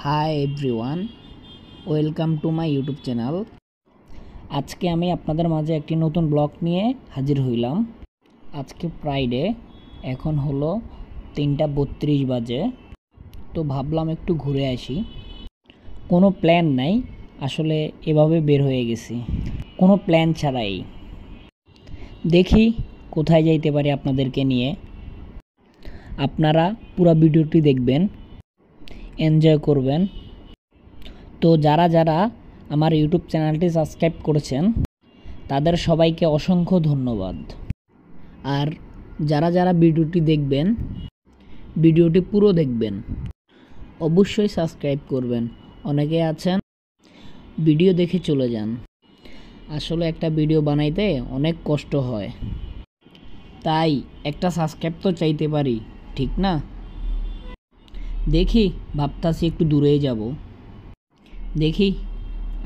Hi everyone, welcome to my YouTube channel. আজকে আমি আপনাদের মাঝে একটি নতুন ব্লগ নিয়ে হাজির হইলাম। আজকে ফ্রাইডে, এখন হলো 3:32 বাজে। তো ভাবলাম একটু ঘুরে আসি। কোনো প্ল্যান নাই, আসলে এভাবে বের হয়ে গেছি কোনো প্ল্যান ছাড়াই। দেখি কোথায় যাইতে পারি আপনাদেরকে নিয়ে। আপনারা পুরো ভিডিওটি দেখবেন, এনজয় করবেন। তো যারা যারা আমার ইউটিউব চ্যানেলটি সাবস্ক্রাইব করেছেন তাদের সবাইকে অসংখ্য ধন্যবাদ। আর যারা যারা ভিডিওটি দেখবেন, ভিডিওটি পুরো দেখবেন, অবশ্যই সাবস্ক্রাইব করবেন। অনেকে আছেন ভিডিও দেখে চলে যান। আসলে একটা ভিডিও বানাইতে অনেক কষ্ট হয়, তাই একটা সাবস্ক্রাইব তো চাইতে পারি, ঠিক না? দেখি, ভাবতাছি একটু দূরেই যাব। দেখি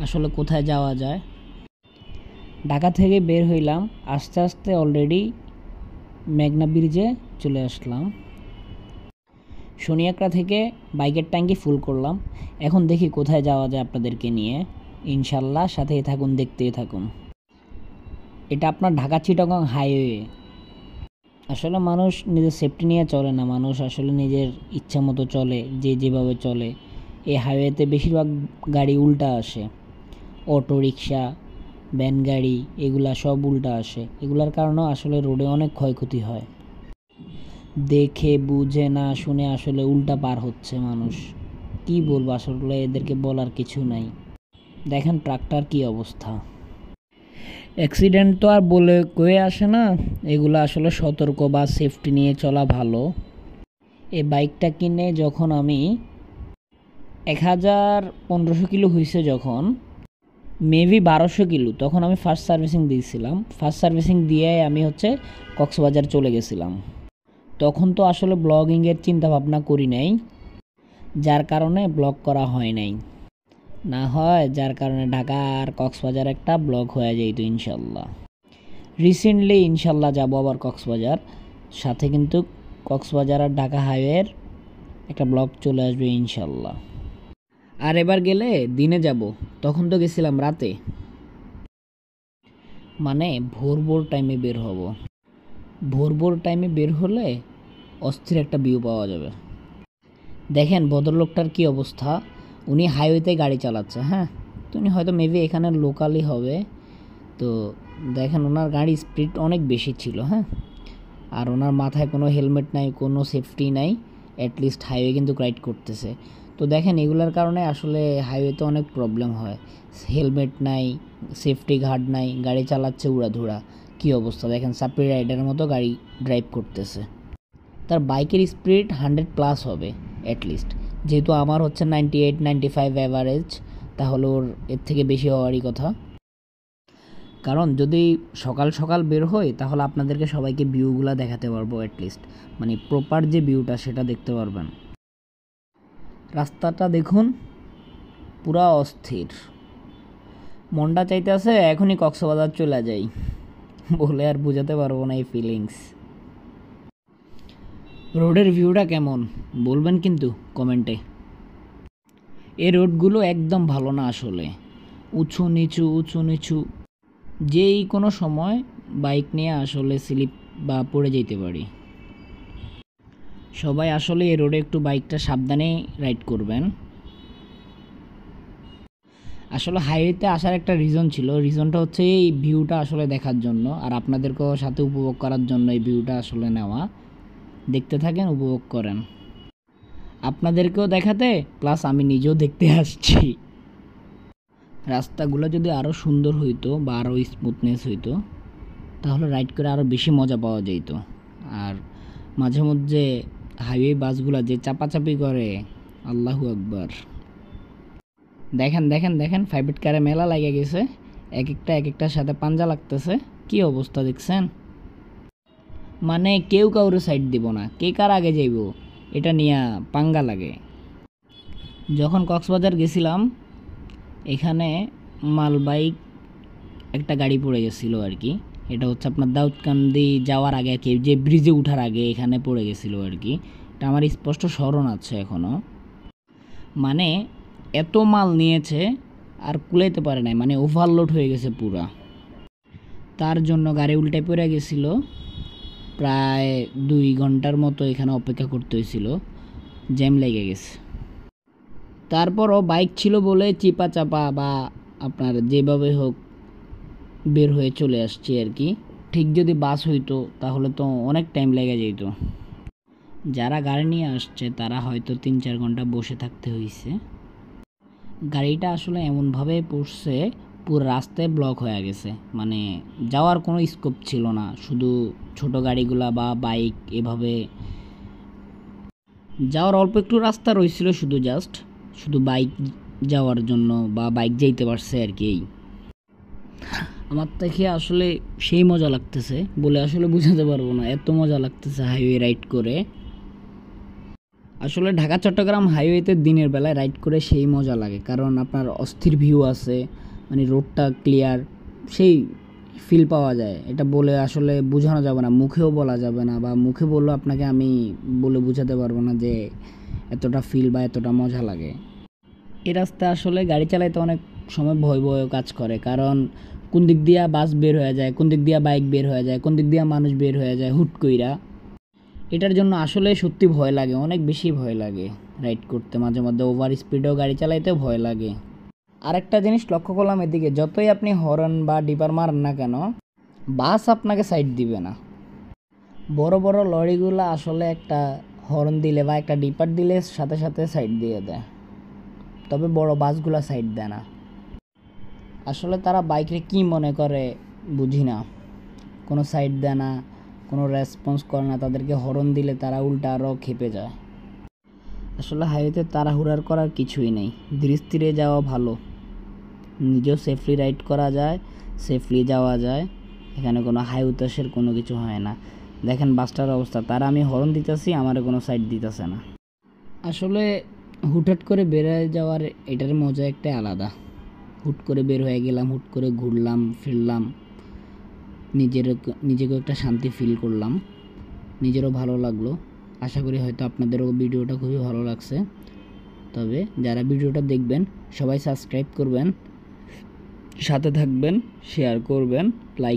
আসলে কোথায় যাওয়া যায়। ঢাকা থেকে বের হইলাম, আস্তে আস্তে অলরেডি মেঘনা ব্রিজে চলে আসলাম। শনিয়াকড়া থেকে বাইকের ট্যাঙ্কি ফুল করলাম। এখন দেখি কোথায় যাওয়া যায় আপনাদেরকে নিয়ে। ইনশাল্লাহ সাথেই থাকুন, দেখতেই থাকুন। এটা আপনার ঢাকা চিটাগং হাইওয়ে। আসলে মানুষ নিজের সেফটি নিয়ে চলে না, মানুষ আসলে নিজের ইচ্ছা মতো চলে, যে যেভাবে চলে। এই হাইওয়েতে বেশিরভাগ গাড়ি উল্টা আসে, অটো রিক্সা, ভ্যান গাড়ি, এগুলা সব উল্টা আসে। এগুলার কারণেও আসলে রোডে অনেক ক্ষয়ক্ষতি হয়। দেখে বুঝে না শুনে আসলে উল্টা পার হচ্ছে মানুষ। কি বলবো, আসলে এদেরকে বলার কিছু নাই। দেখেন ট্রাকটার কি অবস্থা। অ্যাক্সিডেন্ট তো আর বলে কয়ে আসে না, এগুলো আসলে সতর্ক বা সেফটি নিয়ে চলা ভালো। এই বাইকটা কিনে যখন আমি 1500 কিলো হয়েছে, যখন মেবি 1200 কিলো, তখন আমি ফার্স্ট সার্ভিসিং দিয়েছিলাম। ফার্স্ট সার্ভিসিং দিয়ে আমি কক্সবাজার চলে গেছিলাম। তখন তো আসলে ব্লগিংয়ের চিন্তা ভাবনা করি নাই, যার কারণে ব্লগ করা হয় নাই। না হয় যার কারণে ঢাকা আর কক্সবাজার একটা ব্লগ হয়ে যেত ইনশাল্লাহ। রিসেন্টলি ইনশাল্লাহ যাব আবার কক্সবাজার, সাথে কিন্তু কক্সবাজার আর ঢাকা হাইওয়ের একটা ব্লগ চলে আসবে ইনশাল্লাহ। আর এবার গেলে দিনে যাব, তখন তো গেছিলাম রাতে, মানে ভোর ভোর টাইমে বের হব। ভোর ভোর টাইমে বের হলে অস্থির একটা ভিউ পাওয়া যাবে। দেখেন ভদ্রলোকটার কি অবস্থা, উনি হাইওয়েতে গাড়ি চালাচ্ছে। হ্যাঁ, তো উনি হয়তো মেবি এখানে লোকালই হবে। তো দেখেন ওনার গাড়ির স্পিড অনেক বেশি ছিল। হ্যাঁ, আর ওনার মাথায় কোনো হেলমেট নাই, কোনো সেফটি নাই। অ্যাটলিস্ট হাইওয়ে কিন্তু রাইড করতেছে। তো দেখেন এগুলোর কারণে আসলে হাইওয়েতে অনেক প্রবলেম হয়। হেলমেট নাই, সেফটি গার্ড নাই, গাড়ি চালাচ্ছে উড়াধুরা। কী অবস্থা দেখেন, সাপ্রি রাইডারের মতো গাড়ি ড্রাইভ করতেছে। তার বাইকের স্পিড 100+ হবে অ্যাটলিস্ট। যেহেতু আমার 98 95 অ্যাভারেজ, তাহলে ওর এর থেকে বেশি হওয়ারই কথা। কারণ যদি সকাল সকাল বের হই তাহলে আপনাদেরকে সবাইকে ভিউগুলো দেখাতে পারবো অ্যাটলিস্ট, মানে প্রপার যে ভিউটা সেটা দেখতে পারবেন। রাস্তাটা দেখুন, পুরা অস্থির। মনটা চাইতেছে এখনই কক্সবাজার চলে যাই, বলে আর বোঝাতে পারবো না এই ফিলিংস। রোডের ভিউটা কেমন বলবেন কিন্তু কমেন্টে। এই রোডগুলো একদম ভালো না আসলে, উঁচু নিচু উঁচু নিচু। যেই কোনো সময় বাইক নিয়ে আসলে স্লিপ বা পড়ে যেতে পারি। সবাই আসলে এই রোডে একটু বাইকটা সাবধানে রাইড করবেন। আসলে হাইওয়েতে আসার একটা রিজন ছিল, রিজনটা হচ্ছে এই ভিউটা আসলে দেখার জন্য, আর আপনাদেরকেও সাথে উপভোগ করার জন্য এই ভিউটা আসলে নেওয়া। দেখতে থাকেন, উপভোগ করেন, আপনাদেরকেও দেখাতে, প্লাস আমি নিজেও দেখতে আসছি। রাস্তাগুলো যদি আরও সুন্দর হইতো বা আরও স্মুথনেস হইতো তাহলে রাইড করে আরও বেশি মজা পাওয়া যেত। আর মাঝে মধ্যে হাইওয়ে বাসগুলো যে চাপাচাপি করে, আল্লাহু আকবার। দেখেন দেখেন দেখেন, প্রাইভেট কারে মেলা লাগে গেছে, এক একটার সাথে পাঞ্জা লাগতেছে। কি অবস্থা দেখছেন, মানে কেউ কাউরে সাইড দিব না, কে কার আগে যাইব এটা নিয়ে পাঙ্গা লাগে। যখন কক্সবাজার গেছিলাম, এখানে মালবাইক একটা গাড়ি পড়ে গেছিলো আর কি। এটা আপনার দাউদকান্দি যাওয়ার আগে আর কি, যে ব্রিজে ওঠার আগে এখানে পড়ে গেছিলো আর কি। এটা আমার স্পষ্ট স্মরণ আছে এখনও। মানে এত মাল নিয়েছে আর কুলাইতে পারে নাই, মানে ওভারলোড হয়ে গেছে পুরা। তার জন্য গাড়ি উল্টে পড়ে গেছিল, প্রায় 2 ঘন্টার মতো এখানে অপেক্ষা করতে হয়েছিল, জ্যাম লেগে গেছে। তারপরও বাইক ছিল বলে চিপা চাপা বা আপনার যেভাবে হোক বের হয়ে চলে আসছি আর কি। ঠিক যদি বাস হইতো তাহলে তো অনেক টাইম লেগে যেত। যারা গাড়ি নিয়ে আসছে তারা হয়তো 3-4 ঘন্টা বসে থাকতে হয়েছে। গাড়িটা আসলে এমনভাবে পড়ছে পুরো রাস্তায় ব্লক হয়ে গেছে, মানে যাওয়ার কোনো স্কোপ ছিল না। শুধু ছোট গাড়িগুলা বা বাইক এভাবে যাওয়ার অল্প একটু রাস্তা রয়েছিল, শুধু বাইক যাওয়ার জন্য বা বাইক যাইতে পারছে আর কি। আমার থেকে আসলে সেই মজা লাগতেছে বলে আসলে বোঝাতে পারবো না, এত মজা লাগতেছে হাইওয়ে রাইড করে। আসলে ঢাকা চট্টগ্রাম হাইওয়েতে দিনের বেলায় রাইড করে সেই মজা লাগে, কারণ আপনার অস্থির ভিউ আছে, মানে রোডটা ক্লিয়ার, সেই ফিল পাওয়া যায়। এটা বলে আসলে বোঝানো যাবে না, মুখেও বলা যাবে না, বা মুখে বললেও আপনাকে আমি বলে বোঝাতে পারবো না যে এতটা ফিল বা এতটা মজা লাগে। এই রাস্তায় আসলে গাড়ি চালাইতে অনেক সময় ভয় কাজ করে, কারণ কোন দিক দিয়া বাস বের হয়ে যায়, কোন দিক দিয়া বাইক বের হয়ে যায়, কোন দিক দিয়া মানুষ বের হয়ে যায় হুট কইরা। এটার জন্য আসলে সত্যি ভয় লাগে, অনেক বেশি ভয় লাগে রাইড করতে। মাঝে মধ্যে ওভার স্পিডেও গাড়ি চালাইতে ভয় লাগে। আরেকটা জিনিস লক্ষ্য করলাম এদিকে, যতই আপনি হর্ন বা ডিপার মারেন না কেন, বাস আপনাকে সাইড দিবে না। বড় বড় লরিগুলো আসলে একটা হর্ন দিলে বা একটা ডিপার দিলে সাথে সাথে সাইড দিয়ে দেয়, তবে বড় বাসগুলো সাইড দেয় না। আসলে তারা বাইকে কি মনে করে বুঝি না, কোনো সাইড দেয় না, কোনো রেসপন্স করে না। তাদেরকে হর্ন দিলে তারা উল্টা আরও খেপে যায়। আসলে হাইওয়েতে তাড়াহুড়ার করার কিছুই নেই, ধীরে স্থিরে যাওয়া ভালো। নিজেও সেফলি রাইড করা যায়, সেফলি যাওয়া যায়, এখানে কোনো হাই উতাসের কোনো কিছু হয় না। দেখেন বাসটার অবস্থা, তারা আমি হর্ন দিতেছি, আমার কোনো সাইড দিতেছে না। আসলে হুটহাট করে বের হয়ে যাওয়ার এটার মজা একটা আলাদা। হুট করে বের হয়ে গেলাম, হুট করে ঘুরলাম ফিরলাম, নিজেকেও একটা শান্তি ফিল করলাম, নিজেরও ভালো লাগলো। আশা করি হয়তো আপনাদেরও ভিডিওটা খুবই ভালো লাগছে। তবে যারা ভিডিওটা দেখবেন সবাই সাবস্ক্রাইব করবেন, সাথে থাকবেন, শেয়ার করবেন, লাইক